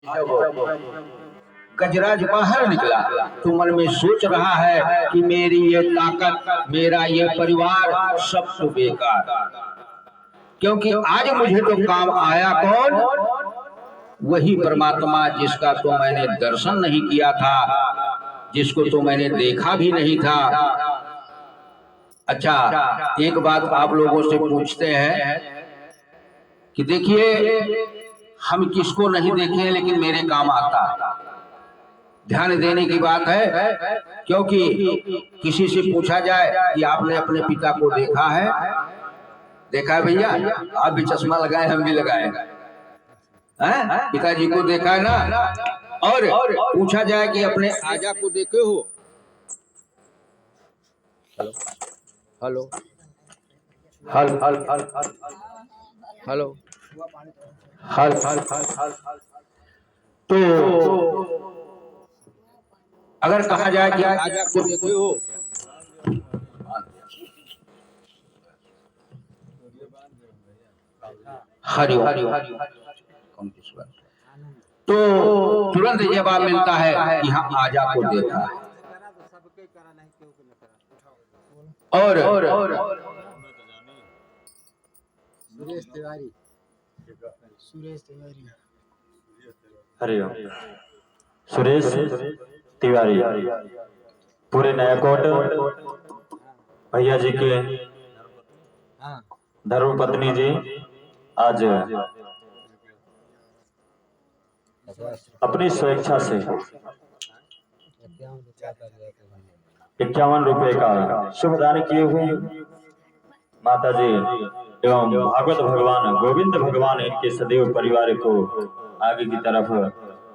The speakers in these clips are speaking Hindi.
जब गजराज बाहर निकला तो मन में सोच रहा है कि मेरी ये ताकत, मेरा ये परिवार सब तो बेकार, क्योंकि आज मुझे तो काम आया कौन? वही परमात्मा जिसका तो मैंने दर्शन नहीं किया था, जिसको तो मैंने देखा भी नहीं था। अच्छा, एक बात आप लोगों से पूछते हैं कि देखिए, हम किसको नहीं देखे लेकिन मेरे काम आता है। ध्यान देने की बात है, क्योंकि किसी से पूछा जाए कि आपने अपने पिता को देखा है? देखा है भैया? आप भी चश्मा लगाए, हम भी लगाए, पिताजी को देखा है ना। और पूछा जाए कि अपने आजा को देखे हो? Hello hello hello hello. तो अगर कहा जाए कि आजा को देखे हो, हरि तो तुरंत जवाब मिलता है कि हाँ, आजा को देखा है। और सुरेश तिवारी पूरे नयाकोट भैया जी के धर्म पत्नी जी आज अपनी स्वेच्छा से 51 रुपए का शुभ दान किए हुए माता जी एवं भागवत भगवान गोविंद भगवान इनके सदैव परिवार को आगे की तरफ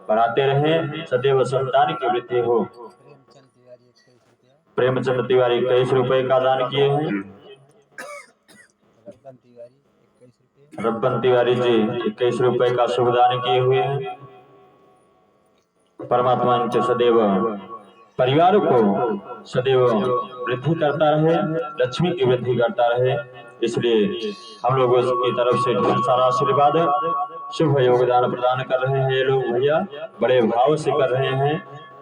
बढ़ाते रहे, सदैव संतान की वृद्धि हो। प्रेमचंद तिवारी 21 रुपए का दान किए हैं। रब्बन तिवारी जी 21 रुपए का शुभ दान किए हुए हैं। परमात्मा इनके सदैव परिवार को सदैव वृद्धि करता रहे, लक्ष्मी की वृद्धि करता रहे, इसलिए हम लोगों की तरफ से ढेर सारा आशीर्वाद शुभ योगदान प्रदान कर रहे हैं। ये लोग भैया बड़े भाव से कर रहे हैं।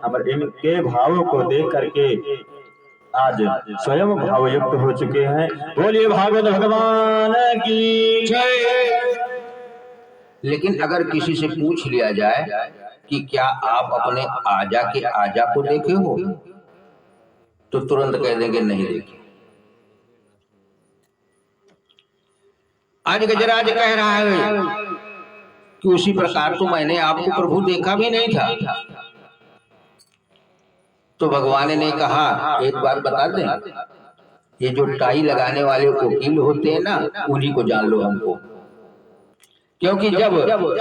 हम इनके भावों को देख करके आज स्वयं भावयुक्त हो चुके हैं। बोलिए भागवत भगवान की जय। लेकिन अगर किसी से पूछ लिया जाए कि क्या आप अपने आजा के आजा को देखे हो, तो तुरंत कह देंगे नहीं देखे। आज गजराज कह रहा है कि उसी प्रकार तो मैंने आपको प्रभु देखा भी नहीं था। तो भगवान ने कहा, एक बात बता दें, ये जो टाई लगाने वाले वकील होते हैं ना, उन्हीं को जान लो हमको। क्योंकि जब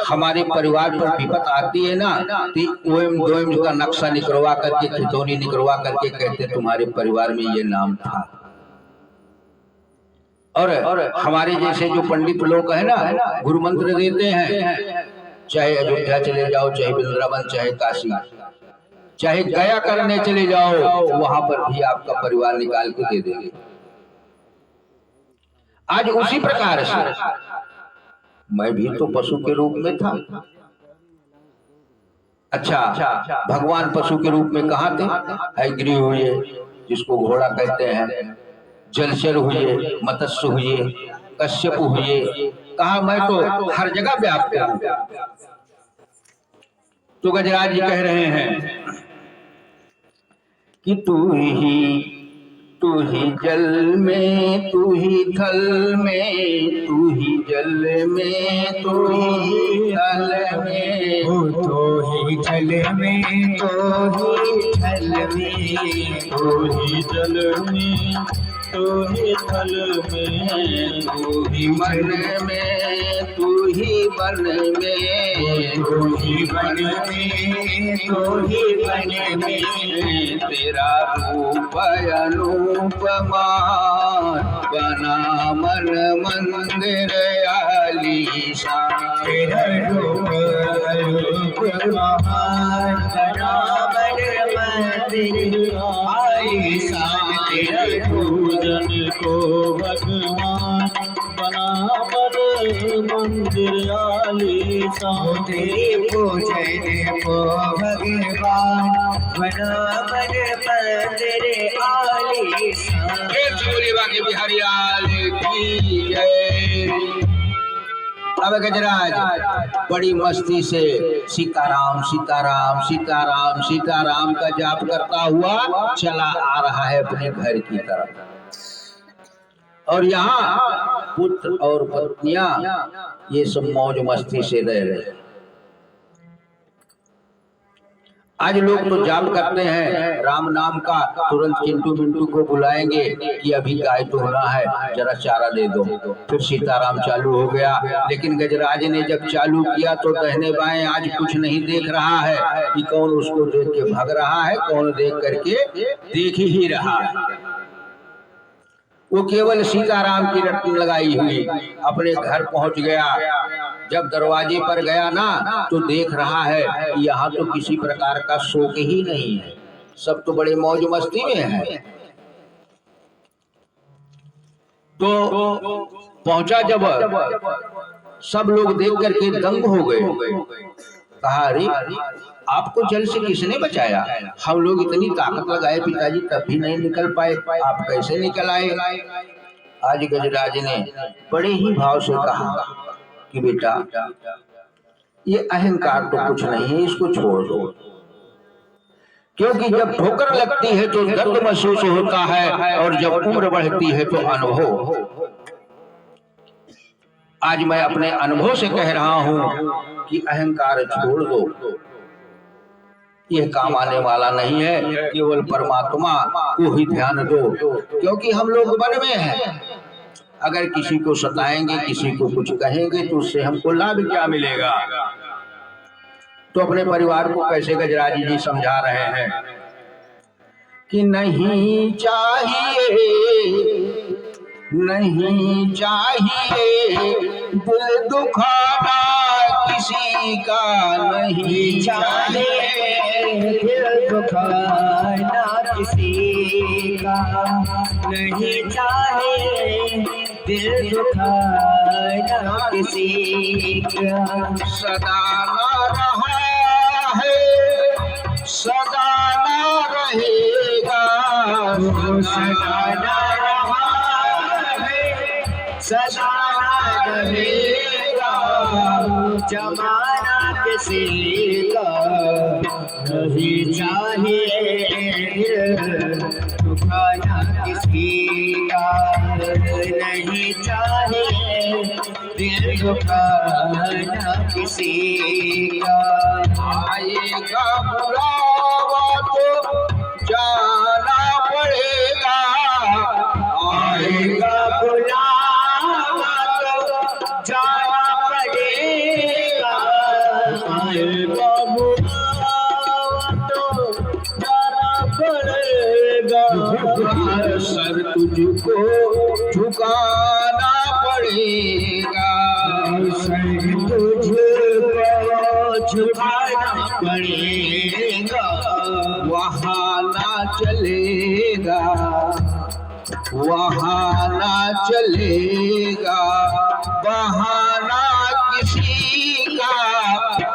हमारे परिवार पर विपत आती है ना, तो ओएम दोएम का नक्शा निकलवा करके, खितौनी निकलवा करके कहते तुम्हारे परिवार में ये नाम था। और हमारे जैसे जो पंडित लोग है ना, गुरु मंत्र देते हैं, चाहे अयोध्या चले जाओ, चाहे वृंदावन, चाहे काशी, चाहे गया करने चले जाओ, वहां पर भी आपका परिवार निकाल के दे देंगे। आज उसी प्रकार से मैं भी तो पशु के रूप में था। अच्छा, भगवान पशु के रूप में कहाँ थे? हयग्रीव हुए, जिसको घोड़ा कहते हैं, जलचर हुए, मत्स्य हुए, कश्यप हुए, कहा मैं तो हर जगह व्याप्त हूं। तो गजराज जी कह रहे हैं कि तू ही जल में, तू ही थल में, तू ही जल में, तू ही थल में, तो ही जल में, तो ही थल में, तो ही जल में, तो ही थल में, तू ही मन में, तू ही वन में, तो ही वन में, तो ही वन में, तेरा रूप अनुपमान बना मन मंदिर आलीशान। तेरा रूप अनुपमान बना मन मंदिर आलीशान। तेरा पूजन को भगवान बना मन मंदिर आलीशान। तेरी पूजन को भगवान बना मन मंदिर आलीशान। बोलिए बाकी बिहारी लाल की जय। अब गजराज बड़ी मस्ती से सीताराम सीताराम सीताराम सीताराम का जाप करता हुआ चला आ रहा है अपने घर की तरफ। और यहाँ पुत्र और पत्नियां ये सब मौज मस्ती से रह रहे। आज लोग तो जाप करते हैं राम नाम का, तुरंत चिंटू मिंटू को बुलाएंगे कि अभी गाय धोना है, जरा चारा दे दो, फिर सीताराम चालू हो गया। लेकिन गजराज ने जब चालू किया तो दाहिने बाएं आज कुछ नहीं देख रहा है कि कौन उसको देख के भाग रहा है, कौन देख करके देख ही रहा है। वो केवल सीताराम की रटन लगाई हुई अपने घर पहुंच गया। जब दरवाजे पर गया ना तो देख रहा है कि यहाँ तो किसी प्रकार का शोक ही नहीं है, सब तो बड़े मौज मस्ती में है। तो पहुंचा जब सब लोग देख करके दंग हो गए। कहा अरे आपको जल से किसने बचाया? हम लोग इतनी ताकत लगाए पिताजी तब भी नहीं निकल पाए, आप कैसे निकल आए? आज गजराज ने बड़े ही भाव से कहा कि बेटा ये अहंकार तो कुछ नहीं है, इसको छोड़ दो। क्योंकि जब ठोकर लगती है तो दर्द महसूस होता है और जब उम्र बढ़ती है तो अनुभव। आज मैं अपने अनुभव से कह रहा हूं कि अहंकार छोड़ दो, यह काम आने वाला नहीं है। केवल परमात्मा को ही ध्यान दो, क्योंकि हम लोग वन में हैं। अगर किसी को सताएंगे, किसी को कुछ कहेंगे तो उससे हमको लाभ क्या मिलेगा? तो अपने परिवार को कैसे गजराज जी समझा रहे हैं कि नहीं चाहिए, नहीं चाहिए दिल दुखाना किसी का, नहीं चाहिए दिल दुखाना किसी का, नहीं चाहिए दिल दुखाना किसी का। सदा ना रहा है सदा ना रहेगा, सदा ना रहा है सदा ना रहेगा, जमाना किसी का नहीं चाहिए दुखाना किसी का, नहीं चाहिए दिल दुखाना किसी का। आएगा बुलावा तो जाना पड़ेगा, आएगा बुलावा तो जाना पड़ेगा, आएगा बुलावा तो जाना पड़ेगा, सर तुझको झुकाना पड़ेगा, सर तुझको झुकाना पड़ेगा, वहाँ ना चलेगा, वहाँ ना चलेगा, बहाना किसी का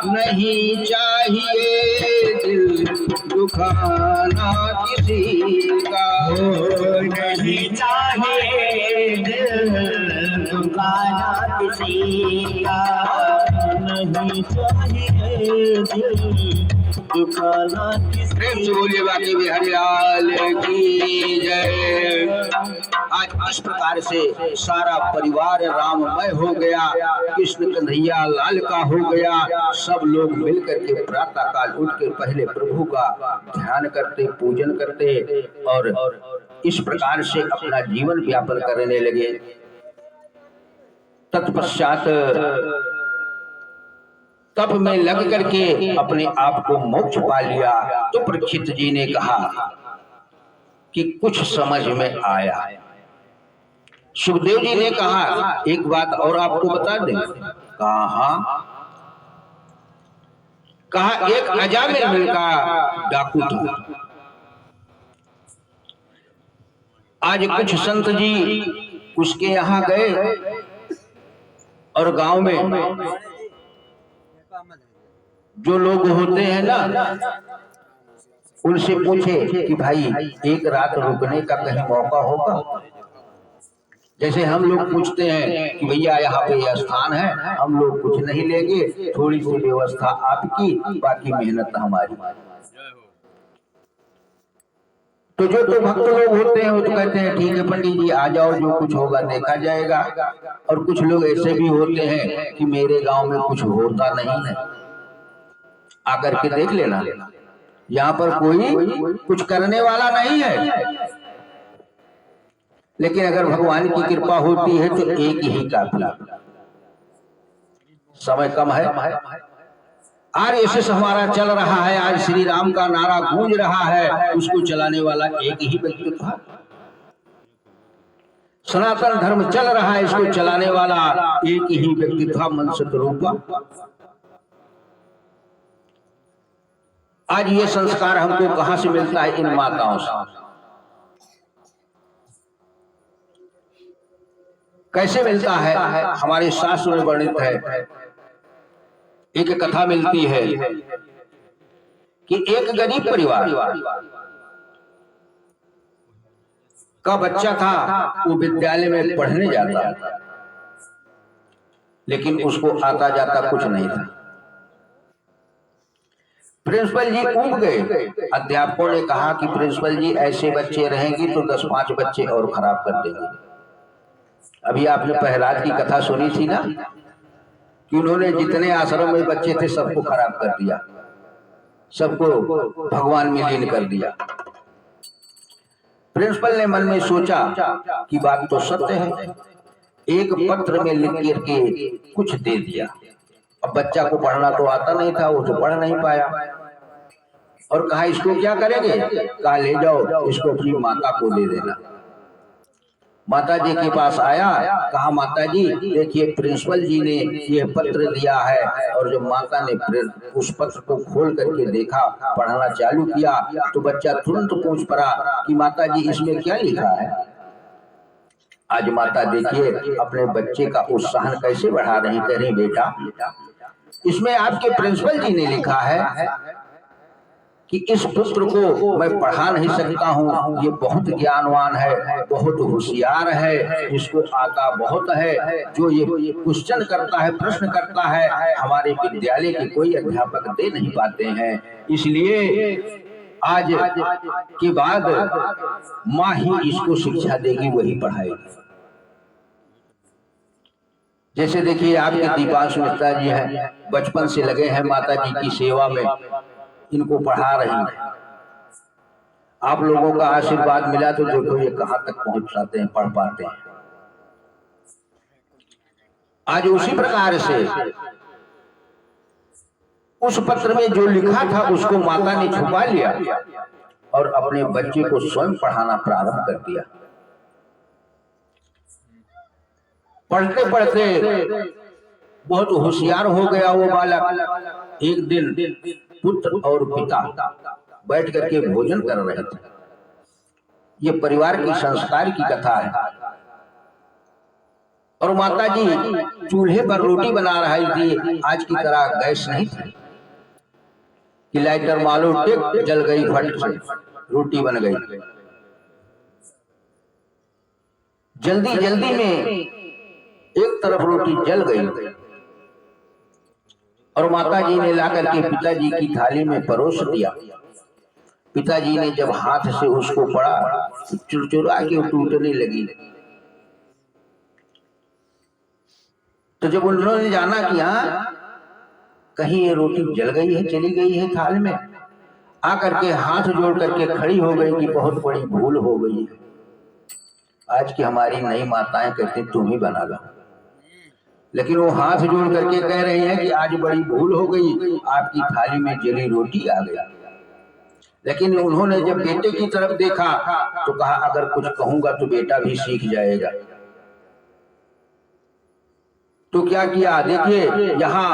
नहीं चाहिए दिल दुखाना किसी का। नहीं चाहिए दिल दुखाना किसी का, नहीं चाहिए दिल दुखाना किसी। प्रेम से बोलिए बाकी बिहारी लाल की जय। आज इस प्रकार से सारा परिवार राममय हो गया, कृष्ण कन्हैया लाल का हो गया। सब लोग मिलकर के प्रातः काल उठ के पहले प्रभु का ध्यान करते, पूजन करते और इस प्रकार से अपना जीवन व्यापन करने लगे। तत्पश्चात तप में लग करके अपने आप को मोक्ष पा लिया। तो परीक्षित जी ने कहा कि कुछ समझ में आया। सुखदेव जी ने कहा एक बात और आपको बता दें। कहा हाँ। कहा एक अजामिल का डाकू था। आज कुछ संत जी उसके यहाँ गए और गांव में जो लोग होते हैं ना, उनसे पूछे कि भाई एक रात रुकने का कहीं मौका होगा। जैसे हम लोग पूछते हैं कि भैया यहाँ पे यह स्थान है, हम लोग कुछ नहीं लेंगे, थोड़ी सी व्यवस्था आपकी, बाकी मेहनत हमारी। तो जो तो भक्त लोग होते हैं वो तो कहते हैं ठीक है पंडित जी आ जाओ, जो कुछ होगा देखा जाएगा। और कुछ लोग ऐसे भी होते हैं कि मेरे गांव में कुछ होता नहीं है, आकर के देख लेना, यहाँ पर कोई कुछ करने वाला नहीं है। लेकिन अगर भगवान की कृपा होती है तो एक ही काफी। समय कम है, आरएसएस हमारा चल रहा है, आज श्री राम का नारा गूंज रहा है, उसको चलाने वाला एक ही व्यक्ति था। सनातन धर्म चल रहा है, इसको चलाने वाला एक ही व्यक्ति था, मन सतरूपा। आज ये संस्कार हमको कहां से मिलता है? इन माताओं से। कैसे मिलता है? हमारे शास्त्र में वर्णित है, एक कथा मिलती है कि एक गरीब परिवार का बच्चा था, वो विद्यालय में पढ़ने जाता, लेकिन उसको आता जाता कुछ नहीं था। प्रिंसिपल जी ऊब गए। अध्यापकों ने कहा कि प्रिंसिपल जी ऐसे बच्चे रहेंगे तो 10-5 बच्चे और खराब कर देंगे। अभी आपने प्रहलाद की कथा सुनी थी ना, कि उन्होंने जितने आश्रम में बच्चे थे सबको खराब कर दिया, सबको भगवान में लीन कर दिया। प्रिंसिपल ने मन में सोचा कि बात तो सत्य है, एक पत्र में लिख करके कुछ दे दिया। अब बच्चा को पढ़ना तो आता नहीं था, वो तो पढ़ नहीं पाया, और कहा इसको क्या करेंगे? कहा ले जाओ, इसको अपनी माता को दे देना। माता जी के पास आया, कहा माता जी देखिए प्रिंसिपल जी ने ये पत्र दिया है। और जब माता ने उस पत्र को खोल करके देखा, पढ़ना चालू किया, तो बच्चा तुरंत पूछ पड़ा कि माता जी इसमें क्या लिखा है? आज माता देखिए अपने बच्चे का उत्साह कैसे बढ़ा रही, कह रही बेटा इसमें आपके प्रिंसिपल जी ने लिखा है कि इस पुत्र को मैं पढ़ा नहीं सकता हूँ, ये बहुत ज्ञानवान है, बहुत होशियार है, इसको आता बहुत है, जो ये क्वेश्चन करता है, प्रश्न करता है, हमारे विद्यालय के कोई अध्यापक दे नहीं पाते हैं, इसलिए आज के बाद माँ ही इसको शिक्षा देगी, वही पढ़ाएगी। जैसे देखिए आपके दीपांशु मिश्रा जी हैं, बचपन से लगे हैं माता जी की सेवा में, इनको पढ़ा रही हैं। आप लोगों का आशीर्वाद मिला तो देखो ये कहां तक पहुंच जाते हैं, पढ़ पाते हैं। आज उसी प्रकार से उस पत्र में जो लिखा था उसको माता ने छुपा लिया और अपने बच्चे को स्वयं पढ़ाना प्रारंभ कर दिया। पढ़ते पढ़ते बहुत होशियार हो गया वो बालक। एक दिन पुत्र और पिता बैठ करके भोजन कर रहे थे। ये परिवार की संस्कार की कथा है। और माता जी चूल्हे पर रोटी बना रही थी, आज की तरह गैस नहीं थी कि लाइटर मालूम टिक जल गई, फट से रोटी बन गई। जल्दी जल्दी में एक तरफ रोटी जल गई और माता जी ने लाकर के पिताजी की थाली में परोस दिया। पिताजी ने जब हाथ से उसको पड़ा, चुरचुरा के टूटने लगी। तो जब उन्होंने जाना कि हाँ कहीं ये रोटी जल गई है, चली गई है थाल में, आकर के हाथ जोड़ करके खड़ी हो गई कि बहुत बड़ी भूल हो गई है। आज की हमारी नई माताएं कहती तुम ही बना लो, लेकिन वो हाथ जोड़ करके कह रही हैं कि आज बड़ी भूल हो गई, आपकी थाली में जली रोटी आ गया। लेकिन उन्होंने जब बेटे की तरफ देखा तो कहा अगर कुछ कहूंगा तो बेटा भी सीख जाएगा। तो क्या किया? देखिए यहाँ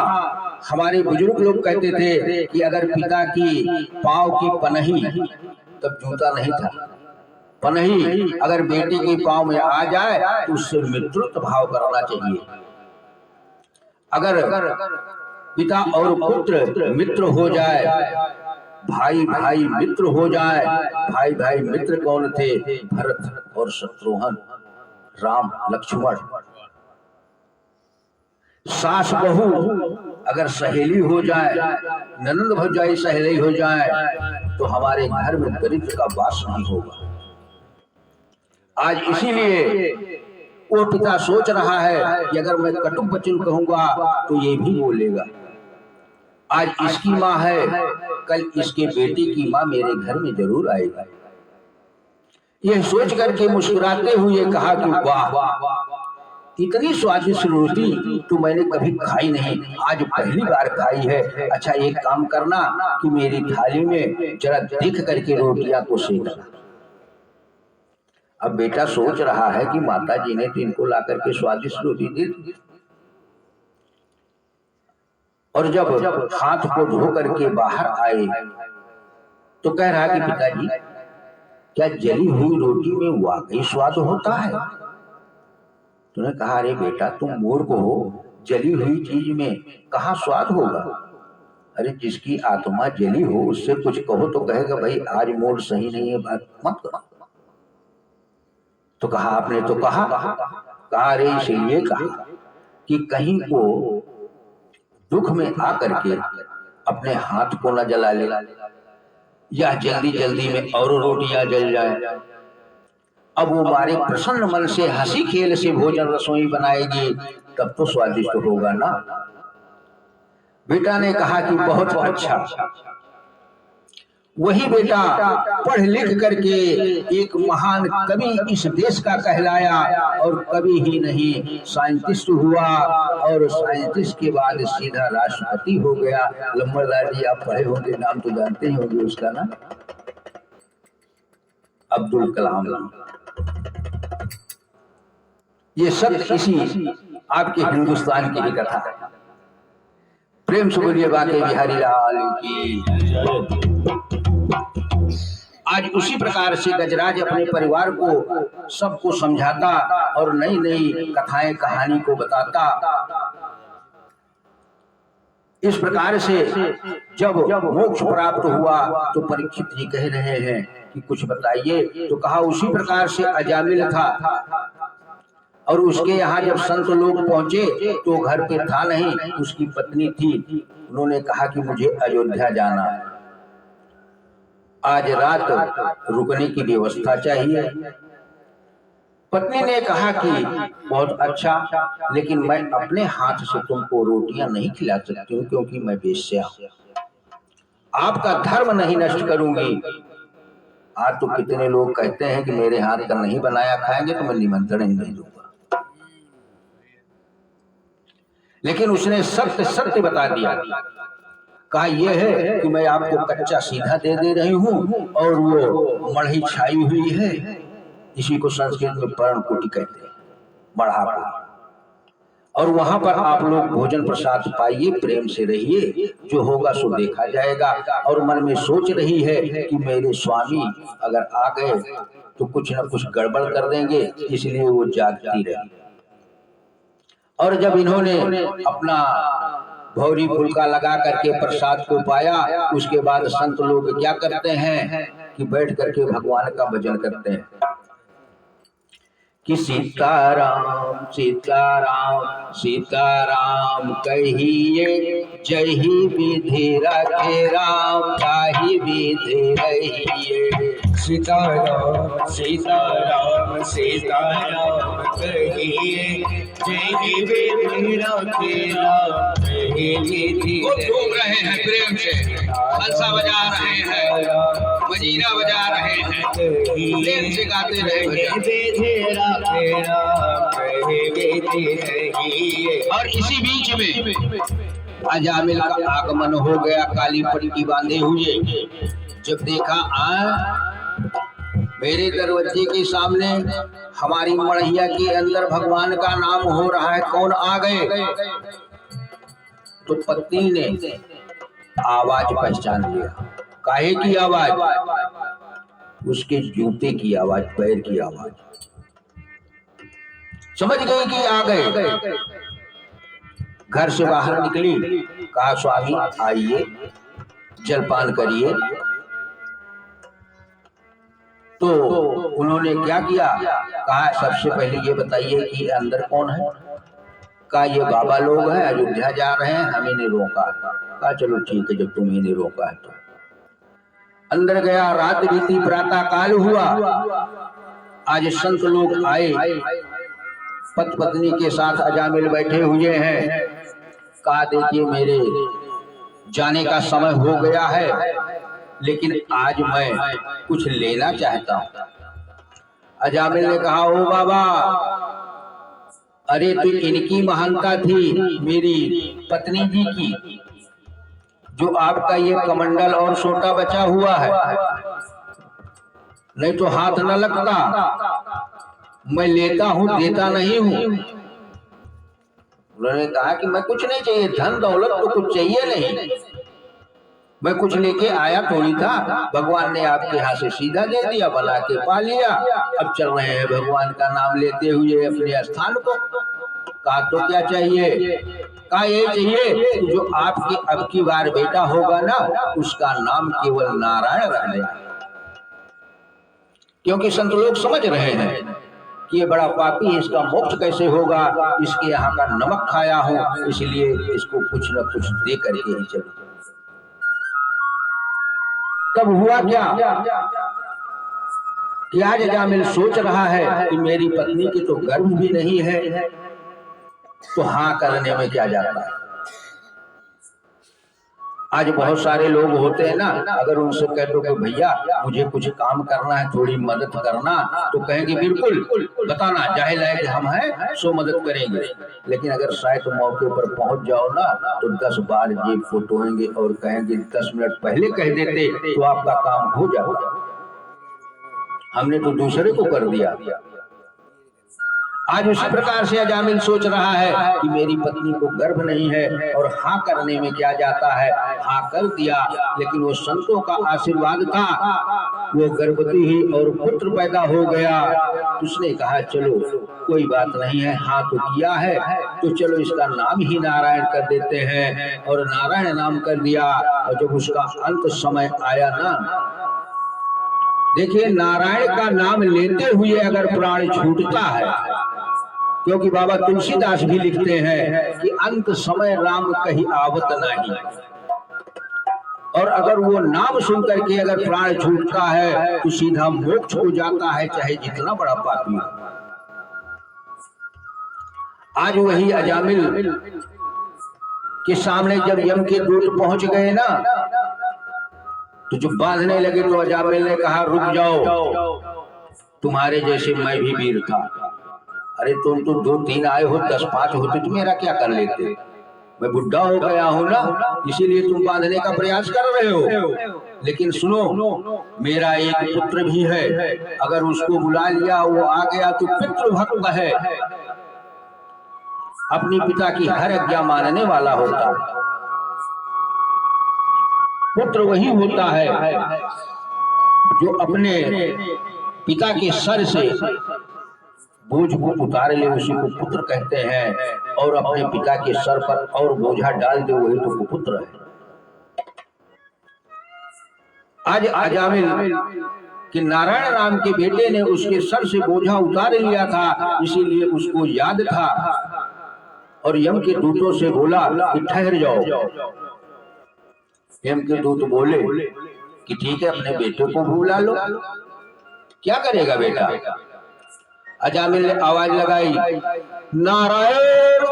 हमारे बुजुर्ग लोग कहते थे कि अगर पिता की पांव की पनही, तब जूता नहीं था, पनही अगर बेटे के पांव में आ जाए तो उससे मित्रत्व भाव करना चाहिए। अगर पिता और पुत्र मित्र हो जाए, भाई भाई मित्र हो जाए। भाई भाई मित्र कौन थे? भरत और शत्रुघ्न, राम लक्ष्मण। सास बहू अगर सहेली हो जाए, ननंद भौजाई सहेली हो जाए, तो हमारे घर में दरिद्र का वास नहीं होगा। आज इसीलिए वो पिता सोच रहा है कि अगर मैं कटु वचन कहूंगा तो ये भी बोलेगा। आज इसकी माँ है, कल इसके बेटे की माँ मेरे घर में जरूर आएगी। यह सोच करके मुस्कुराते हुए कहा कि वाह, इतनी स्वादिष्ट रोटी तो मैंने कभी खाई नहीं, आज पहली बार खाई है। अच्छा एक काम करना कि मेरी थाली में जरा देख करके रोटियां को सेकना। अब बेटा सोच रहा है कि माता जी ने तो इनको ला करके स्वादिष्ट रोटी दी, और जब हाथ को धो करके बाहर आए तो कह रहा कि पिताजी, क्या जली हुई रोटी में वाकई स्वाद होता है? तूने कहा, अरे बेटा तुम मूर्ख हो, जली हुई चीज में कहाँ स्वाद होगा? अरे जिसकी आत्मा जली हो उससे कुछ कहो तो कहेगा भाई आज मूड सही नहीं है, बात मत करो। तो कहा आपने तो कहा, अरे इसलिए कहा कि कहीं को दुख में आकर के अपने हाथ को न जला ले, या जल्दी जल्दी में और रोटियां जल जाए। अब वो हमारे प्रसन्न मन से हंसी खेल से भोजन रसोई बनाएगी, तब तो स्वादिष्ट होगा ना। बेटा ने कहा कि बहुत अच्छा। वही बेटा पढ़ लिख करके एक महान कवि इस देश का कहलाया, और कवि ही नहीं साइंटिस्ट हुआ, और साइंटिस्ट के बाद सीधा राष्ट्रपति हो गया। लंबरदार जी आप पढ़े होंगे, नाम तो जानते ही होंगे उसका ना, अब्दुल कलाम। ये सब इसी आपके हिंदुस्तान की ही कथा है। प्रेम से बोलिए बाके बिहारी लाल की। आज उसी प्रकार से गजराज अपने परिवार को सबको समझाता और नई नई कथाएं कहानी को बताता। इस प्रकार से जब मोक्ष प्राप्त हुआ तो परीक्षित जी कह रहे हैं कि कुछ बताइए। तो कहा उसी प्रकार से अजामिल था, और उसके यहाँ जब संत लोग पहुंचे तो घर पे था नहीं, उसकी पत्नी थी। उन्होंने कहा कि मुझे अयोध्या जाना है, आज रात रुकने की व्यवस्था चाहिए। पत्नी ने कहा कि बहुत अच्छा, लेकिन मैं अपने हाथ से तुमको रोटियां नहीं खिला सकती हूँ क्योंकि मैं वेश्या हूं। आपका धर्म नहीं नष्ट करूंगी। आज तो कितने लोग कहते हैं कि मेरे हाथ का नहीं बनाया खाएंगे तो मैं निमंत्रण ही नहीं दूंगा, लेकिन उसने सत्य सत्य बता दिया। कहा यह है कि मैं आपको कच्चा सीधा दे रही हूँ, और वो मढ़ी छाई हुई है, इसी को संस्कृत में पर्णकुटी कहते हैं, बढ़ापा। और वहां पर आप लोग भोजन प्रसाद पाइए, प्रेम से रहिए, जो होगा सो देखा जाएगा। और मन में सोच रही है कि मेरे स्वामी अगर आ गए तो कुछ न कुछ गड़बड़ कर देंगे, इसलिए वो जागती रही। और जब इन्होंने अपना भौरी फुलका लगा करके प्रसाद को पाया, उसके बाद संत लोग क्या करते हैं कि बैठ करके भगवान का भजन करते हैं कि सीताराम सीताराम सीताराम कहिए, जही विधि रखे राम ताहि विधि रहिए। सीताराम सीताराम सीताराम कहिए, जय विधि रखे राम ताहि विधि वो घूम रहे हैं प्रेम से, हंसा बजा रहे हैं, मजीरा बजा रहे हैं, प्रेम से गाते रहे और इसी बीच में अजामिल का आगमन हो गया, काली पट्टी बांधे हुए। जब देखा मेरे दरवाजे के सामने हमारी मढ़िया के अंदर भगवान का नाम हो रहा है, कौन आ गए? तो पत्नी ने आवाज पहचान लिया। काहे की आवाज? उसके जूते की आवाज, पैर की आवाज। समझ गई कि आ गए। घर से बाहर निकली, कहा स्वामी आइए जलपान करिए। तो उन्होंने क्या किया, कहा सबसे पहले ये बताइए कि अंदर कौन है। कहा ये बाबा लोग हैं, अयोध्या जा रहे हैं, हमें नहीं रोका। कहा चलो ठीक है, जब तुम्हें नहीं रोका है तो। अंदर गया, रात बीती, प्रातः काल हुआ। आज संत लोग आए, पति पत्नी के साथ अजामिल बैठे हुए हैं। कहा देखिए मेरे जाने का समय हो गया है, लेकिन आज मैं कुछ लेना चाहता हूं। अजामिल ने कहा ओ बाबा, अरे तो इनकी महानता थी मेरी पत्नी जी की, जो आपका ये कमंडल और सोटा बचा हुआ है, नहीं तो हाथ न लगता। मैं लेता हूं, देता नहीं हूं। उन्होंने कहा कि मैं कुछ नहीं चाहिए, धन दौलत तो कुछ चाहिए नहीं, मैं कुछ लेके आया थोड़ी था, भगवान ने आपके यहाँ से सीधा दे दिया, बना के पा लिया, अब चल रहे हैं भगवान का नाम लेते हुए अपने स्थान को। कहा तो क्या चाहिए। कहा ये चाहिए जो आपकी अब की बार बेटा होगा ना, उसका नाम केवल नारायण रख देना। क्योंकि संत लोग समझ रहे हैं कि ये बड़ा पापी है, इसका मोक्ष कैसे होगा, इसके यहाँ का नमक खाया हो, इसलिए इसको कुछ न कुछ दे करके ही चलो। तब हुआ क्या कि आज अजामिल सोच रहा है कि मेरी पत्नी की तो गर्भ भी नहीं है, तो हाँ करने में क्या जाता है। आज बहुत सारे लोग होते हैं ना, अगर उनसे कह दो कि भैया मुझे कुछ काम करना है, थोड़ी मदद करना, तो कहेंगे बिल्कुल बताना, चाहे लायक हम हैं सो मदद करेंगे। लेकिन अगर शायद मौके पर पहुंच जाओ ना, तो 10 बार जेब फोटोएंगे और कहेंगे 10 मिनट पहले कह देते तो आपका काम हो जाता, हमने तो दूसरे को कर दिया। आज उसी प्रकार से अजामिल सोच रहा है कि मेरी पत्नी को गर्भ नहीं है, और हाँ करने में क्या जाता है, हाँ कर दिया। लेकिन वो संतों का आशीर्वाद था, वो गर्भवती ही और पुत्र पैदा हो गया। उसने कहा चलो कोई बात नहीं है, हाँ तो किया है, तो चलो इसका नाम ही नारायण कर देते हैं, और नारायण नाम कर दिया। और जब उसका अंत समय आया ना, देखिए नारायण का नाम लेते हुए अगर प्राण छूटता है, क्योंकि बाबा तुलसीदास भी लिखते हैं कि अंत समय राम कहीं आवत नहीं, और अगर वो नाम सुन करके अगर प्राण छूटता है तो सीधा मोक्ष हो जाता है, चाहे जितना बड़ा पापी हो। आज वही अजामिल के सामने जब यम के दूत पहुंच गए ना, तो जब बांधने लगे तो अजामिल ने कहा रुक जाओ, तुम्हारे जैसे मैं भी वीर था। अरे तुम तो 2-3 आए हो, 10-5 होते तो मेरा क्या कर लेते, मैं बुढ़ा हो गया हूं ना, इसीलिए तुम बांधने का प्रयास कर रहे हो। लेकिन सुनो, मेरा एक पुत्र भी है, अगर उसको बुला लिया, वो आ गया तो पितृ भक्त है, अपनी पिता की हर आज्ञा मानने वाला होता है। पुत्र वही होता है जो अपने पिता के सर से बोझ को उतार ले, उसी को पुत्र कहते हैं, और अपने पिता के सर पर और बोझा डाल दे, वही तो पुत्र है। आज अजामिल कि नारायण राम के बेटे ने उसके सर से बोझा उतार लिया था, इसीलिए उसको याद था, और यम के दूतों से बोला कि ठहर जाओ। यम के दूत बोले कि ठीक है, अपने बेटे को बुला लो, क्या करेगा बेटा। अजामिल ने आवाज लगाई, नारायण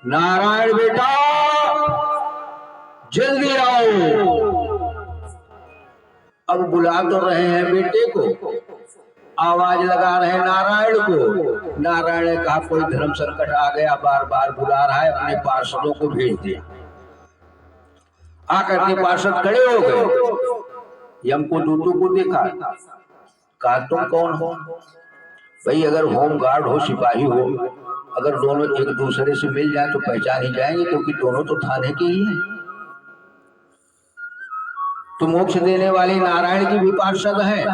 नारायण बेटा जल्दी आओ। अब बुला तो रहे हैं बेटे को, आवाज लगा रहे हैं नारायण को। नारायण ने कहा कोई धर्म संकट आ गया, बार बार बुला रहा है, अपने पार्षदों को भेज दिया। आकर के पार्षद खड़े हो गए, यम को दूतों को देखा, कहा तुम कौन हो भाई। अगर होम गार्ड हो, सिपाही हो, अगर दोनों एक दूसरे से मिल जाए तो पहचान ही जाएंगे, क्योंकि दोनों तो थाने के ही हैं। तो मोक्ष देने वाले नारायण की भी पार्षद हैं,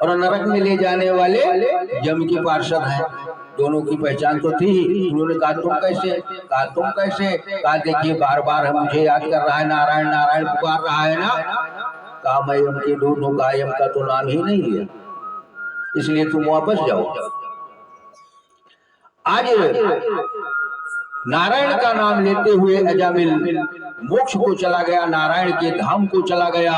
और नरक में ले जाने वाले यम के पार्षद हैं। दोनों की पहचान तो थी। उन्होंने कहा तुम कैसे? कहा तुम कैसे? कहा देखिए बार बार हम मुझे याद कर रहा है, नारायण नारायण पुकार रहा है ना। कहा मैं यम के दूत हूँ, कहा यम का तो नाम ही नहीं लिया, इसलिए तुम वापस जाओ। आज नारायण का नाम लेते हुए अजामिल मोक्ष को चला गया, नारायण के धाम को चला गया।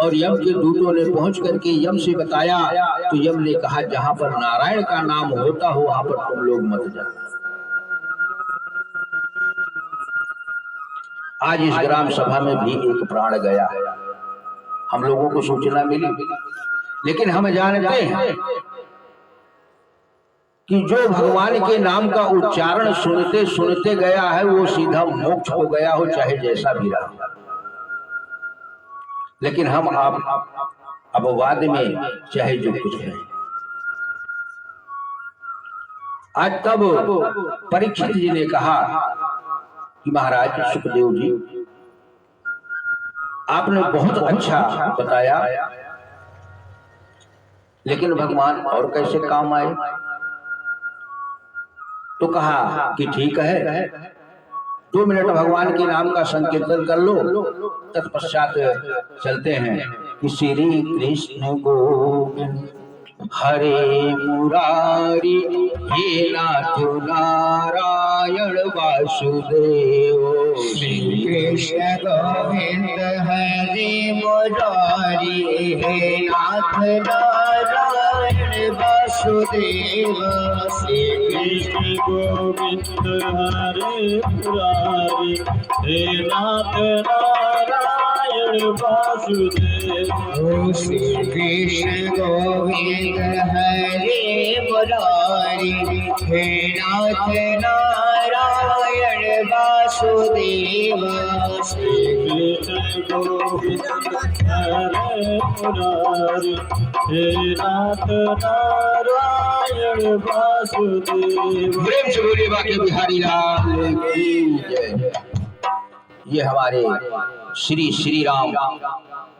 और यम के दूतों ने पहुंच करके यम से बताया तो यम ने कहा जहां पर नारायण का नाम होता हो वहां पर तुम लोग मत जाना। आज इस ग्राम सभा में भी एक प्राण गया, हम लोगों को सूचना मिली, लेकिन हम जानते हैं कि जो भगवान के नाम का उच्चारण सुनते सुनते गया है वो सीधा मोक्ष को गया हो, चाहे जैसा भी रहा। लेकिन हम आप अपवाद में चाहे जो कुछ है। आज तब परीक्षित जी ने कहा कि महाराज सुखदेव जी आपने बहुत अच्छा बताया, लेकिन भगवान और कैसे काम आए? तो कहा कि ठीक है, 2 मिनट भगवान के नाम का संकीर्तन कर लो, तत्पश्चात चलते हैं कि श्री कृष्ण गोविंद हरे मुरारी, हे नाथ नारायण वासुदेव। श्री कृष्ण गोविंद हरे मुरारी, हे नाथ नारायण वासुदेव। श्री कृष्ण गोविंद हरे मुरारी, हे नाथ नारायण वासुदेव। श्री कृष्ण गोविंद हरे मुरारी, हे नाथ नारायण वासुदेव। श्री कृष्ण गोविंद हरे मुरारी, हे नाथ नारायण वासुदेव। प्रेम से बोलिए बाके बिहारी लाल की जय। ये हमारे श्री श्री राम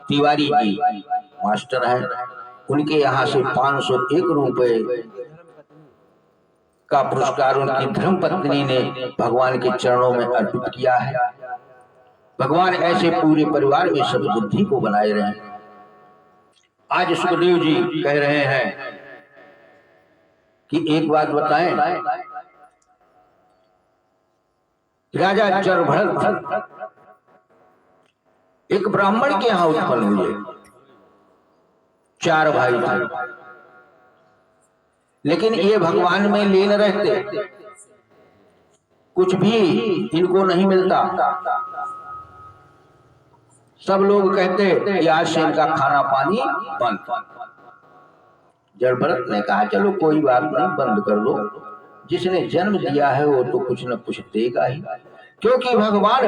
तिवारी जी मास्टर हैं, उनके यहाँ से 501 रुपए का पुरस्कार उनकी धर्म पत्नी ने भगवान के चरणों में अर्पित किया है। भगवान ऐसे पूरे परिवार में सद्बुद्धि को बनाए रहे। आज सुखदेव जी कह रहे हैं कि एक बात बताएं, राजा चरभरत एक ब्राह्मण के यहाँ उत्पन्न हुए, 4 भाई थे, लेकिन ये भगवान में लीन रहते, कुछ भी इनको नहीं मिलता। सब लोग कहते आज से इनका खाना पानी बंद। जड़भरत ने कहा चलो कोई बात नहीं, बंद कर दो, जिसने जन्म दिया है वो तो कुछ न कुछ देगा ही, क्योंकि भगवान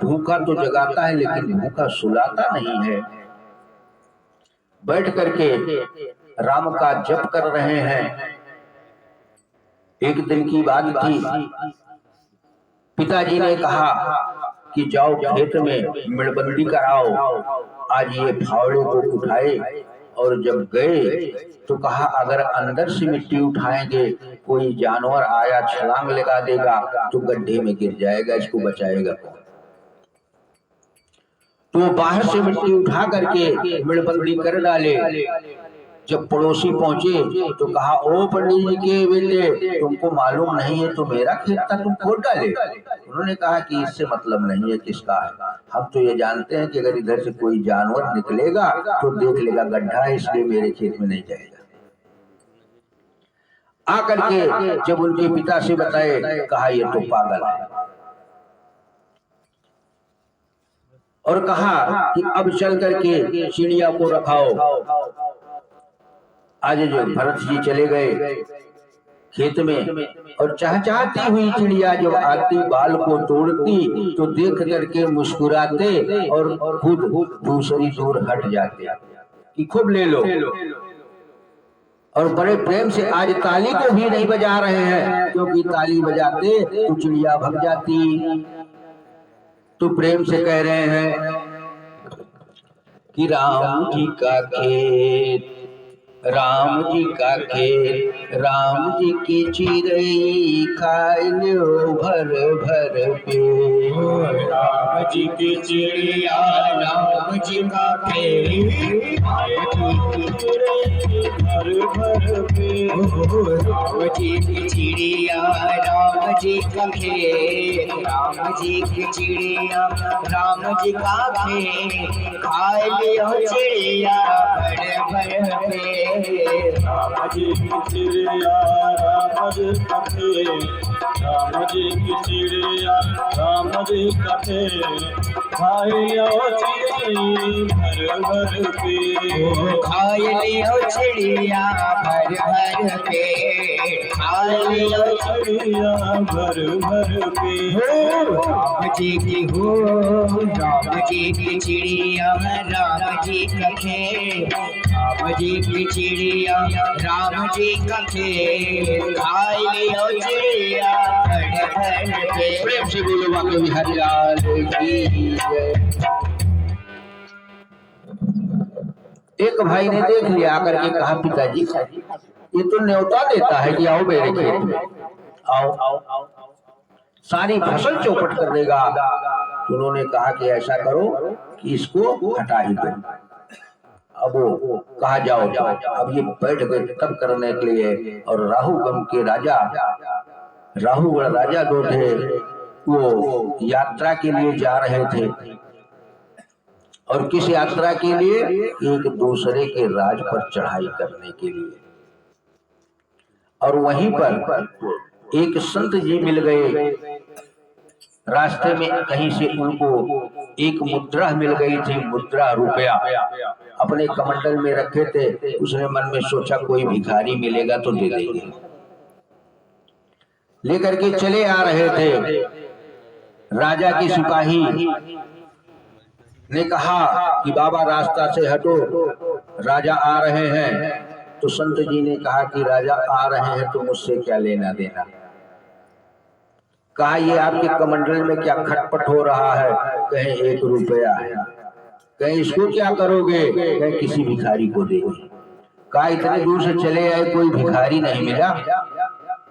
भूखा तो जगाता है लेकिन भूखा सुलाता नहीं है। बैठ करके राम का जप कर रहे हैं। एक दिन की बात थी, पिताजी ने कहा कि जाओ खेत में मेड़बंदी कराओ। आज ये फावड़े को उठाए और जब गए तो कहा अगर अंदर से मिट्टी उठाएंगे कोई जानवर आया छलांग लगा देगा तो गड्ढे में गिर जाएगा, इसको बचाएगा कौन? तो बाहर से मिट्टी उठा करके मेड़बंदी कर डाले। जब पड़ोसी पहुंचे तो कहा ओ पंडित जी के बेटे, तुमको मालूम नहीं है तो मेरा खेत था, तुम खोद डाले। उन्होंने कहा कि इससे मतलब नहीं है किसका है, हम तो ये जानते हैं कि अगर इधर से कोई जानवर निकलेगा तो देख लेगा गड्ढा है, इसलिए मेरे खेत में नहीं जाएगा। आकर के जब उनके पिता से बताए, कहा ये तो पागल है, और कहा कि अब चल करके चिड़िया को रखाओ। आज जो भरत जी चले गए खेत में, और चहचहाती हुई चिड़िया जब आती बाल को तोड़ती तो देख करके मुस्कुराते और खुद दूसरी दूर हट जाते कि खूब ले लो, और बड़े प्रेम से आज ताली को भी नहीं बजा रहे हैं, क्योंकि ताली बजाते तो चिड़िया भग जाती। तो प्रेम से कह रहे हैं कि राम जी का खेत राम जी का खेत, राम जी की चिड़ई खाए लो भर भर पेट। राम जी की चिड़िया राम जी का खेत, राम जी की चिड़िया भर भर पेट। राम जी की चिड़िया राम जी का खेत, राम जी की चिड़िया राम जी का खेत, खाए लियो चिड़िया भर भर पेट। राम जी की चिड़िया राम जी का खेत, राम जी की चिड़िया राम जी का खेत, खाइयो चिड़ई भर भर पेट। खाए लियो चिड़िया भर भर पेट, खाए लियो चिड़िया भर भर पेट। राम जी की हो, राम जी की चिड़िया राम जी का खेत, राम जी की चिड़िया राम जी का खेत, खाए लियो चिड़िया भर भर पेट। प्रेम से बोलो बाकी बिहारी लाल की जय। एक भाई ने देख लिया, आकर के कहा पिताजी ये तो न्योता देता है कि आओ मेरे खेत में, आओ सारी फसल चौपट कर देगा। तो उन्होंने कहा कि ऐसा करो कि इसको हटा ही दो। अब वो कहा जाओ जाओ, अब ये बैठ गए तब करने के लिए। और राहुगण के राजा, राहुगण राजा जो थे वो यात्रा के लिए जा रहे थे। और किस यात्रा के लिए? एक दूसरे के राज पर चढ़ाई करने के लिए। और वहीं पर एक संत जी मिल गए। रास्ते में कहीं से उनको एक मुद्रा मिल गई थी, मुद्रा रुपया अपने कमंडल में रखे थे। उसने मन में सोचा कोई भिखारी मिलेगा तो दे देंगे। लेकर के चले आ रहे थे। राजा के सिपाही ने कहा कि बाबा रास्ता से हटो, राजा आ रहे हैं। तो संत जी ने कहा कि राजा आ रहे हैं तो मुझसे क्या लेना देना। कहा ये आपके कमंडल में क्या खटपट हो रहा है? कहें 1 रुपया है। कहें इसको क्या करोगे? कहें किसी भिखारी को देंगे। कहा इतने दूर से चले आए, कोई भिखारी नहीं मिला।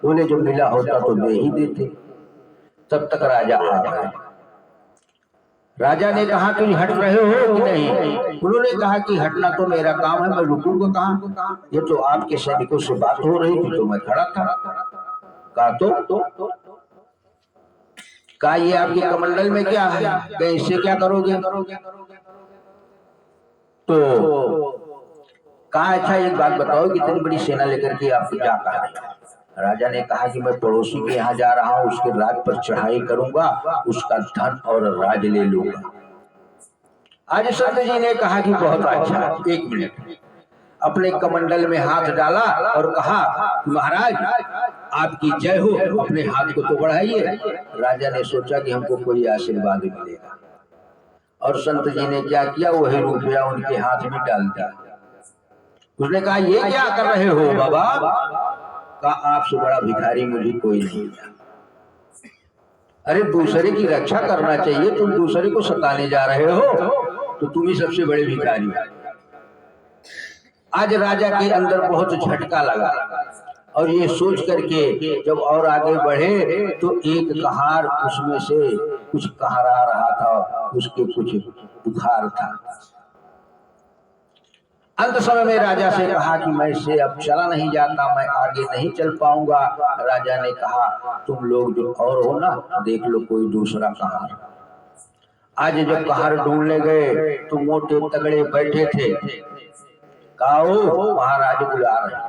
बोले जो मिला होता तो दे ही देते। तब तक राजा आ गए। राजा ने कहा कि हट रहे हो कि नहीं? उन्होंने कहा कि हटना तो मेरा काम है, मैं रुकूंगा कहाँ? ये तो आपके सैनिकों से बात हो रही थी तो मैं खड़ा था। कहा तो कहा ये आपके कमंडल में क्या है? कहे इससे क्या करोगे? तो कहा अच्छा एक बात बताओ, कितनी बड़ी सेना लेकर के आप जा कहा रहे? राजा ने कहा कि मैं पड़ोसी के यहाँ जा रहा हूँ, उसके राज पर चढ़ाई करूंगा, उसका धन और राज ले लूंगा। आज संत जी ने कहा कि बहुत अच्छा। 1 मिनट अपने कमंडल में हाथ डाला और कहा महाराज आपकी जय हो, अपने हाथ को तो बढ़ाइए। राजा ने सोचा कि हमको कोई आशीर्वाद मिलेगा। और संत जी ने क्या किया, वही रुपया उनके हाथ में डाल दिया। उसने कहा ये क्या कर रहे हो बाबा? कहा आपसे बड़ा भिखारी मुझे कोई नहीं है। अरे दूसरे की रक्षा करना चाहिए, तुम दूसरे को सताने जा रहे हो तो तुम ही सबसे बड़े भिखारी हो। आज राजा के अंदर बहुत झटका लगा और ये सोच करके जब और आगे बढ़े तो एक कहार उसमें से कुछ कहरा रहा था, उसके कुछ बुखार था। अंत समय में राजा से कहा कि मैं इससे अब चला नहीं जाता, मैं आगे नहीं चल पाऊंगा। राजा ने कहा तुम लोग जो और हो ना, देख लो कोई दूसरा कहार। आज जब कहार ढूंढने गए तो मोटे तगड़े बैठे थे। कहा महाराज बुला रहे।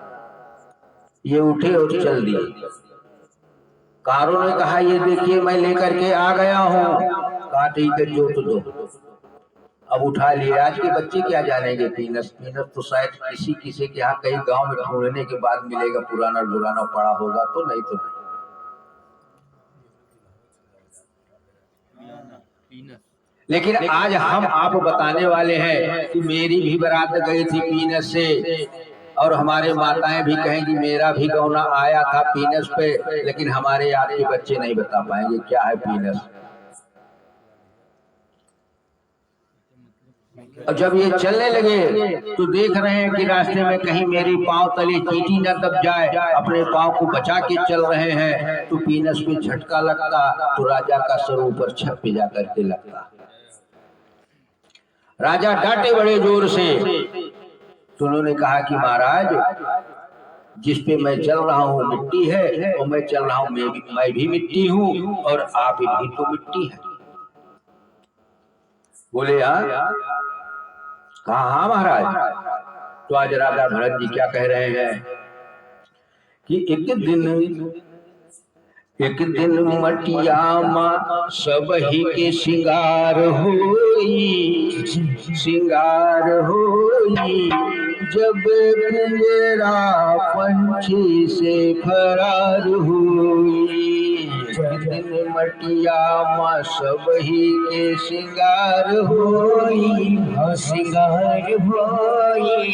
ये उठे और चल दिए। कारों ने कहा ये देखिए मैं लेकर के आ गया हूँ। कहा ठीक है जोत दो। अब उठा लिए। आज के बच्चे क्या जानेंगे पीनस? पीनस तो शायद किसी के यहाँ कई गांव में ढूंढने के बाद मिलेगा, पुराना पुराना पड़ा होगा तो, नहीं तो नहीं। लेकिन आज हम आप बताने वाले हैं कि मेरी भी बारात गई थी पीनस से, और हमारे माताएं भी कहेंगी मेरा भी गौना आया था पीनस पे। लेकिन हमारे आज के बच्चे नहीं बता पाएंगे क्या है पीनस। और जब ये चलने लगे तो देख रहे हैं कि रास्ते में कहीं मेरी पांव तले चींटी न दब जाए, अपने पांव को बचा के चल रहे हैं। तो पीनस पे झटका लगता तो राजा का सर ऊपर छत पे जाकर के लगता। राजा डांटे बड़े जोर से। तो उन्होंने कहा कि महाराज, जिस पे मैं चल रहा हूँ मिट्टी है, और मैं चल रहा हूँ मैं भी मिट्टी हूँ, और आप भी तो मिट्टी है। बोले हाँ। कहा हाँ महाराज। तो आज राजा भरत जी क्या कह रहे हैं कि एक दिन मटिया माँ सब ही के सिंगार होई, सिंगार होई। जब पिंजरा पंछी से फरार हुई, एक दिन मटिया माँ सब ही के सिंगार होई, सिंगार होई।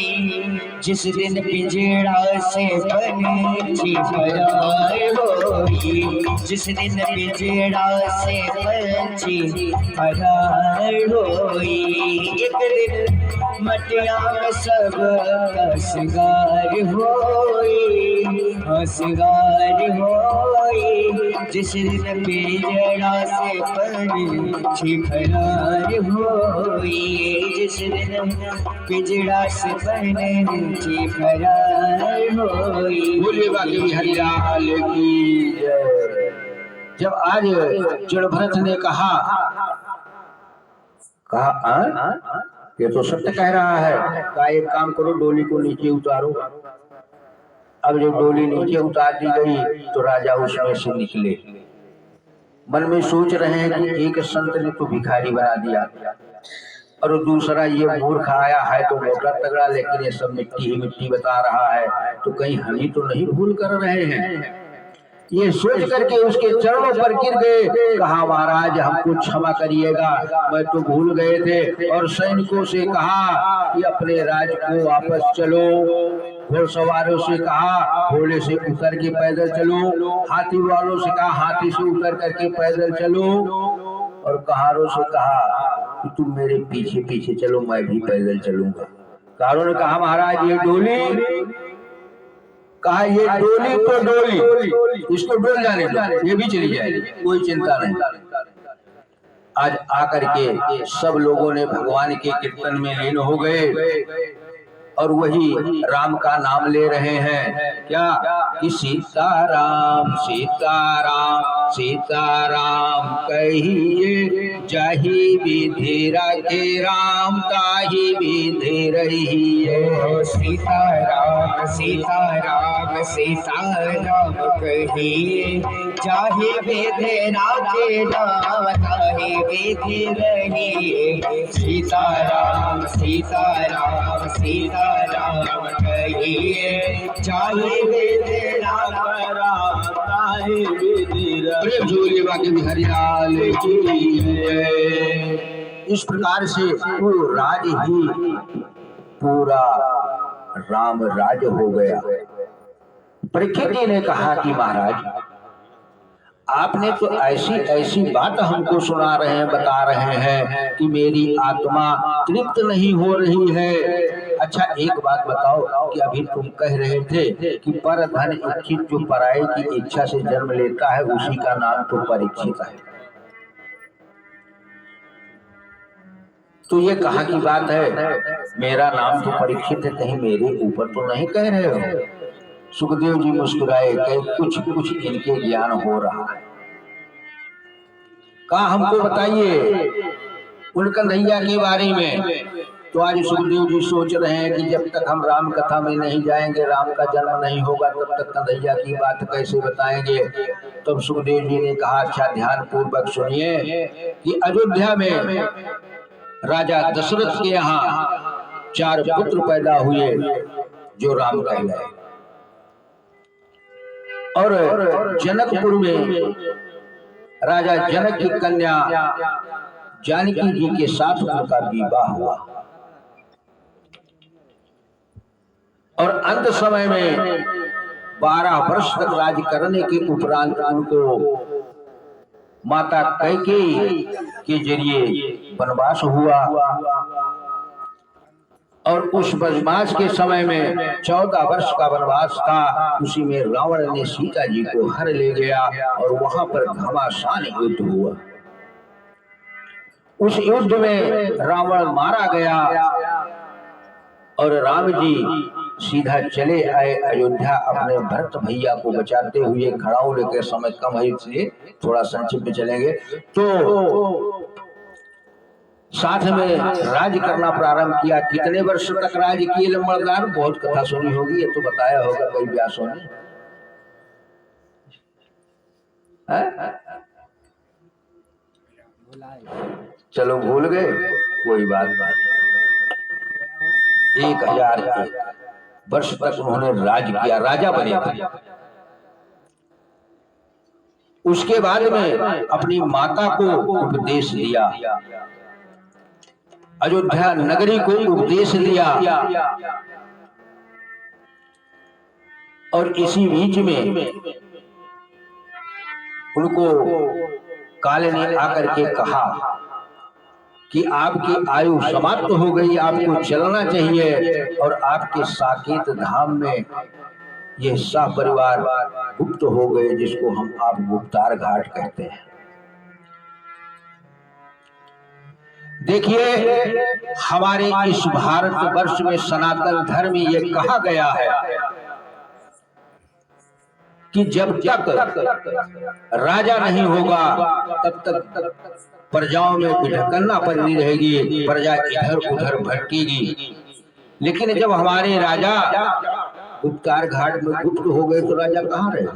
जिस दिन पिंजरा से पंछी फरार होई, जिस दिन पिंजरा से पंछी फरार होई। एक दिन मटिया में सब का सिंगार होई, सिंगार होई। जिस दिन पिंजरा से पंछी फरार होई, जिस दिन पिंजरा से पंछी फरार होई। बोलिए बाकी बिहारी लाल की जय। जब आज जड़भरत ने कहा ये तो सत्य कह रहा है। कहा एक काम करो, डोली को नीचे उतारो। अब जब डोली नीचे उतार दी गई तो राजा उसमें से निकले। मन में सोच रहे हैं कि एक संत ने तो भिखारी बना दिया, और दूसरा ये मूर्ख आया है तो मोटा तगड़ा, लेकिन ये सब मिट्टी ही मिट्टी बता रहा है। तो कहीं हम ही तो नहीं भूल कर रहे हैं। ये सोच करके उसके चरणों पर गिर गए। कहा महाराज हमको क्षमा करिएगा, मैं तो भूल गए थे। और सैनिकों से कहा कि अपने राज को वापस चलो। घोड़सवारों से कहा घोड़े से उतर के पैदल चलो। हाथी वालों से कहा हाथी से उतर करके पैदल चलो। और कहारों से कहा कि तुम मेरे पीछे पीछे चलो, मैं भी पैदल चलूंगा। कहारों ने कहा महाराज ये डोली, कहा ये डोली तो डोली, इसको डोल जाने दो, ये भी चली जाएगी, कोई चिंता नहीं। आज आकर के सब लोगों ने भगवान के कीर्तन में लीन हो गए, और वही राम का नाम ले रहे हैं। क्या कि सीताराम सीताराम सीताराम कहिए, जाहि विधि राखे राम ताहि विधि रहिए। सीताराम सीताराम सीताराम कहिए, जाहि विधि राखे राम ताहि विधि रहिए। सीताराम सीताराम सीताराम कहिए, जाहि विधि राखे राम ताहि विधि रहिए। बाकी बिहारी लाल की जय। इस प्रकार से वो राज ही पूरा राम राज हो गया। परीक्षित जी ने कहा कि महाराज आपने तो ऐसी ऐसी बात हमको सुना रहे हैं, बता रहे हैं कि मेरी आत्मा तृप्त नहीं हो रही है। अच्छा एक बात बताओ कि अभी तुम कह रहे थे कि पर धन इच्छित जो पराये की इच्छा से जन्म लेता है उसी का नाम तो परीक्षित है। तो ये कहाँ की बात है? मेरा नाम तो परीक्षित है, कहीं मेरे ऊपर तो नहीं कह रहे हो? सुखदेव जी मुस्कुराए, कहे कुछ कुछ इनके ज्ञान हो रहा है। कहा हमको बताइए उन कन्हैया के बारे में। तो आज सुखदेव जी सोच रहे हैं कि जब तक हम राम कथा में नहीं जाएंगे, राम का जन्म नहीं होगा, तब तक कन्हैया की बात कैसे बताएंगे। तब सुखदेव जी ने कहा अच्छा ध्यान पूर्वक सुनिए कि अयोध्या में राजा दशरथ के यहाँ 4 पुत्र पैदा हुए जो राम कहलाए, और जनकपुर में राजा जनक की कन्या जानकी जी के साथ उनका विवाह हुआ। और अंत समय में 12 वर्ष तक राज करने के उपरांत उनको माता कैकेयी के जरिए वनवास हुआ। और उस वनवास के समय में 14 वर्ष का वनवास था। उसी में रावण ने सीता जी को हर ले गया और वहां पर घमासान युद्ध हुआ। उस युद्ध में रावण मारा गया और राम जी सीधा चले आए अयोध्या अपने भरत भैया को बचाते हुए। खड़ाऊ लेकर, समय कम है इसलिए थोड़ा संक्षिप्त में चलेंगे। तो साथ में राज करना प्रारंभ किया। कितने वर्ष तक राज किए लंबरदार? बहुत कथा सुनी होगी, ये तो बताया होगा कई व्यासों ने। चलो भूल गए, कोई बात नहीं। 1001 वर्ष तक उन्होंने राज किया, राजा बने थे। उसके बाद में अपनी माता को उपदेश दिया, अयोध्या नगरी को उपदेश दिया। और इसी बीच में उनको काले ने आकर के कहा कि आपकी आयु समाप्त हो गई, आपको चलना चाहिए। और आपके साकेत धाम में ये सपरिवार गुप्त हो गए, जिसको हम आप गुप्तार घाट कहते हैं। देखिए, हमारे इस भारत वर्ष में सनातन धर्म में ये कहा गया है कि जब तक राजा नहीं होगा तब तक प्रजाओं में भिटकना बनी रहेगी, प्रजा इधर उधर भटकेगी। लेकिन जब हमारे राजा गुप्तार घाट में गुप्त हो गए तो राजा कहाँ रहे?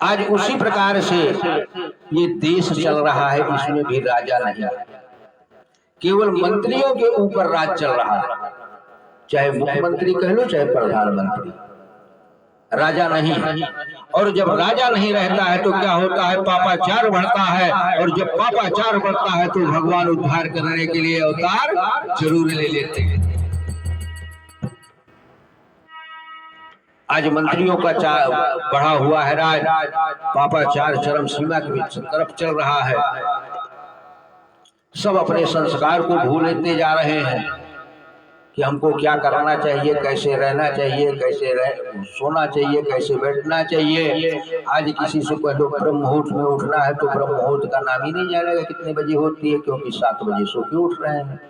आज उसी प्रकार से ये देश चल रहा है, इसमें भी राजा नहीं, केवल मंत्रियों के ऊपर राज चल रहा है। चाहे मुख्यमंत्री कह लो, चाहे प्रधानमंत्री, राजा नहीं। और जब राजा नहीं रहता है तो क्या होता है? पापाचार बढ़ता है। और जब पापाचार बढ़ता है तो भगवान उद्धार करने के लिए अवतार जरूर ले लेते हैं। आज मंत्रियों का बढ़ा हुआ है राज, पापाचार चरम सीमा की तरफ चल रहा है। सब अपने संस्कार को भूलते जा रहे हैं कि हमको क्या करना चाहिए, कैसे रहना चाहिए, कैसे सोना चाहिए, कैसे बैठना चाहिए। आज किसी से कह लो ब्रह्म मुहूर्त में उठना है तो ब्रह्म मुहूर्त का नाम ही नहीं जानेगा कितने बजे होती है, क्योंकि 7 बजे सो के उठ रहे हैं।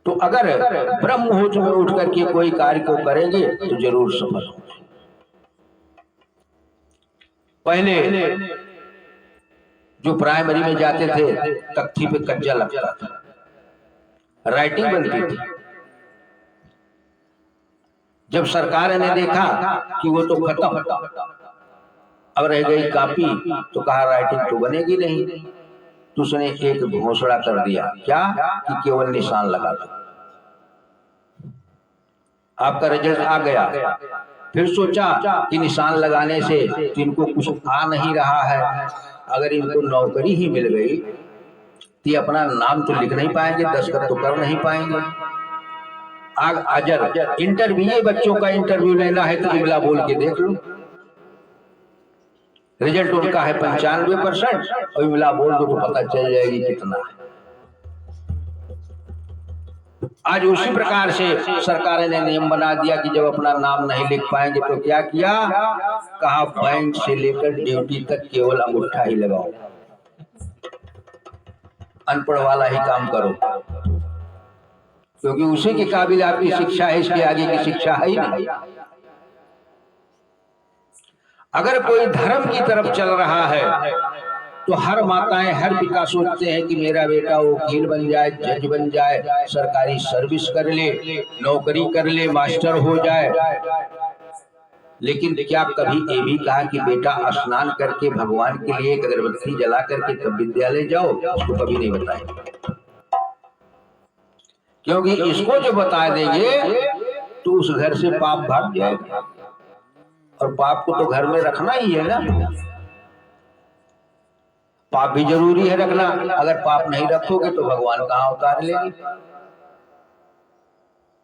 तो अगर ब्रह्म मुहूर्त में उठ करके कोई कार्य को करेंगे तो जरूर सफल होंगे। पहले जो प्राइमरी में जाते थे तख्ती पे कज्जा लगता था, राइटिंग बनती थी। जब सरकार ने देखा कि वो तो खत्म, अब रह गई कॉपी, तो कहा राइटिंग तो बनेगी नहीं। तो उसने एक घोषणा कर दिया, क्या कि केवल निशान लगा दो, आपका रिजल्ट आ गया। फिर सोचा कि निशान लगाने से तो इनको कुछ आ नहीं रहा है, अगर इनको नौकरी ही मिल गई तो अपना नाम तो लिख नहीं पाएंगे, दस्तखत तो कर नहीं पाएंगे। अजर इंटरव्यू, बच्चों का इंटरव्यू लेना है तो इमला बोल के देख लो, रिजल्ट उनका है 95% और इमला बोल दो तो पता चल जाएगी कितना है। आज उसी प्रकार से सरकार ने नियम बना दिया कि जब अपना नाम नहीं लिख पाएंगे तो क्या किया? कहा बैंक से लेकर ड्यूटी तक केवल अंगूठा ही लगाओ, अनपढ़ वाला ही काम करो, क्योंकि उसी के काबिल आपकी शिक्षा है, इसके आगे की शिक्षा है ही नहीं। अगर कोई धर्म की तरफ चल रहा है तो हर माताएं, हर पिता सोचते हैं कि मेरा बेटा वकील बन जाए, जज बन जाए, सरकारी सर्विस कर ले, नौकरी कर ले, मास्टर हो जाए। लेकिन क्या कभी ये भी कहा कि बेटा स्नान करके भगवान के लिए एक अगरबत्ती जला करके तब विद्यालय जाओ? उसको कभी नहीं बताएंगे, क्योंकि इसको जो बता देंगे तो उस घर से पाप भाग जाएगा, और पाप को तो घर में रखना ही है ना। पाप भी जरूरी है रखना, अगर पाप नहीं रखोगे तो भगवान कहाँ उतार लेंगे।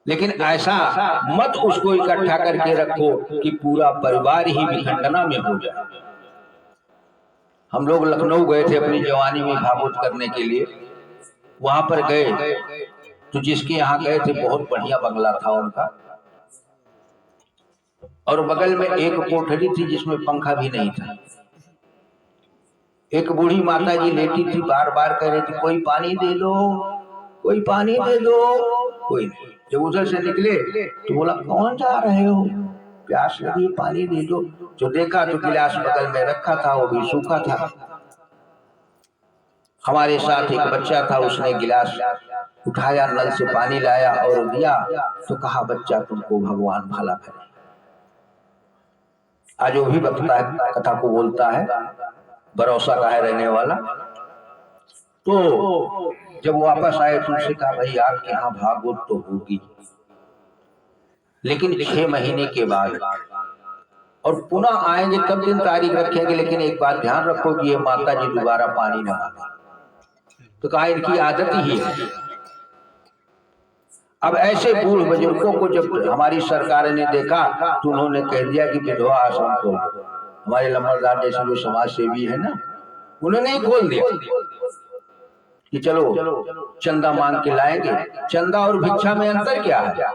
लेकिन ऐसा मत उसको इकट्ठा करके रखो कि पूरा परिवार ही विखंडना में हो जाए। हम लोग लखनऊ गए थे अपनी जवानी में भागवत करने के लिए। वहां पर गए तो जिसके यहाँ गए थे बहुत बढ़िया बंगला था उनका, और बगल में एक कोठरी थी जिसमें पंखा भी नहीं था। एक बूढ़ी माता जी लेटी थी, बार बार कह रही थी कोई पानी दे दो, कोई पानी दे दो, कोई नहीं। जब उधर से निकले तो बोला कौन जा रहे हो, प्यास लगी पानी दे दो। जो देखा तो गिलास बगल में रखा था, वो भी सूखा था। हमारे साथ एक बच्चा था, उसने गिलास उठाया, नल से पानी लाया और दिया, तो कहा बच्चा तुमको भगवान भला करे। आज वो भी बकता है, कथा को बोलता है, भरोसा का है रहने वाला। तो जब वापस आए तो उनसे कहा भाई आपके यहाँ भागवत तो होगी, लेकिन 6 महीने के बाद और पुनः आएंगे तब दिन तारीख रखेंगे, लेकिन एक बात ध्यान रखो कि ये माता जी दोबारा पानी न मांगे। तो कहा इनकी आदत ही है। अब ऐसे बूढ़ बुजुर्गों को जब हमारी सरकार ने देखा तो उन्होंने कह दिया कि विधवा आश्रम खोल दो। हमारे लंबरदार जैसे जो समाज सेवी है ना, उन्होंने ही खोल दिया कि चलो चंदा मांग के लाएंगे। चंदा और भिक्षा में अंतर क्या है?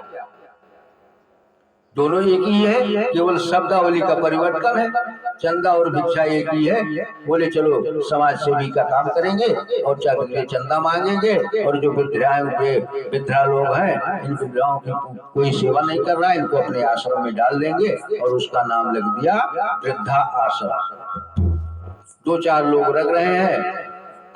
दोनों एक ही है, केवल शब्दावली का परिवर्तन है। चंदा और भिक्षा एक ही है। बोले चलो समाज सेवी का काम करेंगे और चाहे चंदा मांगेंगे, और जो वृद्धा लोग हैं, इन वृद्धाओं की कोई सेवा नहीं कर रहा है, इनको अपने आश्रम में डाल देंगे, और उसका नाम लग दिया वृद्धा आश्रम। 2-4 लोग रख रहे हैं।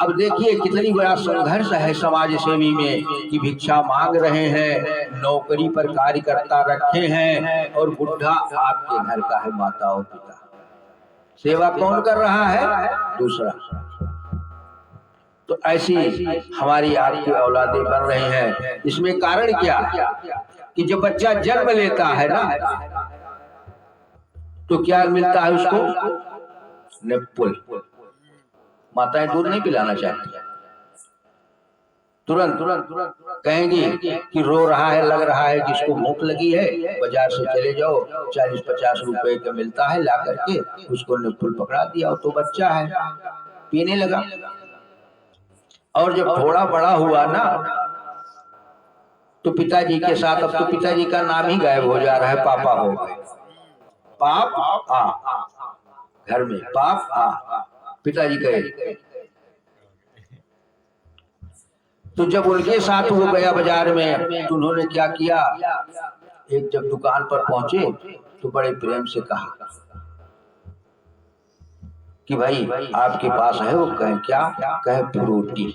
अब देखिए कितनी बड़ा संघर्ष है समाज सेवी में कि भिक्षा मांग रहे हैं, नौकरी पर कार्यकर्ता रखे हैं, और बुढ़ा आपके घर का है, माता और पिता। सेवा कौन कर रहा है? दूसरा। तो ऐसी हमारी आपकी औलादें बन रही हैं। इसमें कारण क्या कि जब बच्चा जन्म लेता है ना, तो क्या मिलता है उसको? निप्पल। माताएं दूध नहीं पिलाना चाहती, तुरंत कहेंगी कि रो रहा है, लग रहा है, जिसको भूख लगी है बाजार से चले जाओ, 40-50 रुपए का मिलता है, ला करके उसको निप्पल पकड़ा दिया, तो बच्चा है, पीने लगा। और जब थोड़ा बड़ा हुआ ना, तो पिताजी के साथ, अब तो पिताजी का नाम ही गायब हो जा रहा है, पापा हो गए। पाप आ, घर में पाप आ, पिताजी कहे। तो जब उनके साथ वो गया बाजार में, तो उन्होंने क्या किया, एक जब दुकान पर पहुंचे तो बड़े प्रेम से कहा कि भाई आपके पास है? वो कहे क्या? कहे फ्रूटी।